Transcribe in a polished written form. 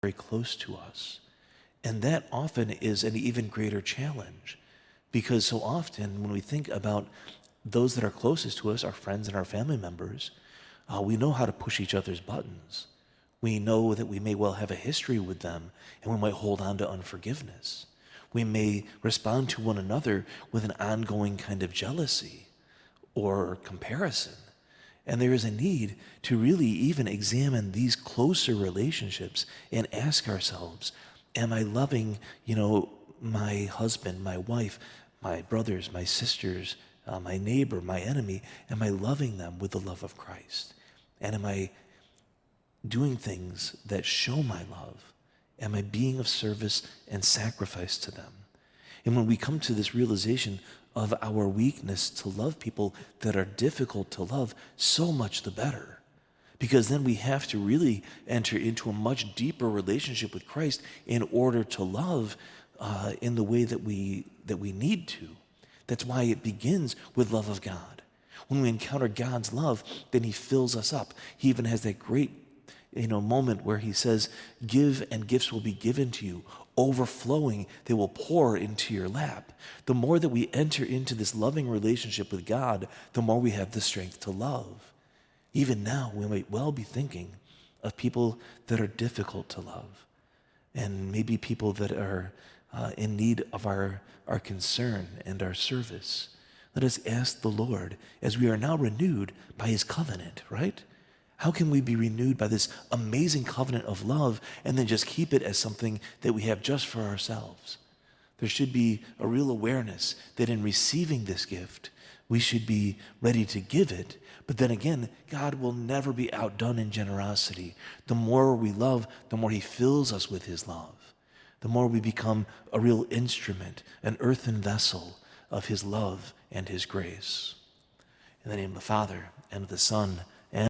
very close to us. And that often is an even greater challenge, because so often when we think about those that are closest to us, our friends and our family members, we know how to push each other's buttons. We know that we may well have a history with them, and we might hold on to unforgiveness. We may respond to one another with an ongoing kind of jealousy or comparison. And there is a need to really even examine these closer relationships and ask ourselves, am I loving, my husband, my wife, my brothers, my sisters, my neighbor, my enemy? Am I loving them with the love of Christ? And am I doing things that show my love? Am I being of service and sacrifice to them? And when we come to this realization of our weakness to love people that are difficult to love, so much the better. Because then we have to really enter into a much deeper relationship with Christ in order to love in the way that we need to. That's why it begins with love of God. When we encounter God's love, then he fills us up. He even has that great moment where he says, give and gifts will be given to you. Overflowing, they will pour into your lap. The more that we enter into this loving relationship with God, the more we have the strength to love. Even now, we might well be thinking of people that are difficult to love, and maybe people that are in need of our concern and our service. Let us ask the Lord, as we are now renewed by his covenant, right? How can we be renewed by this amazing covenant of love and then just keep it as something that we have just for ourselves? There should be a real awareness that in receiving this gift, we should be ready to give it. But then again, God will never be outdone in generosity. The more we love, the more he fills us with his love. The more we become a real instrument, an earthen vessel of his love and his grace. In the name of the Father, and of the Son,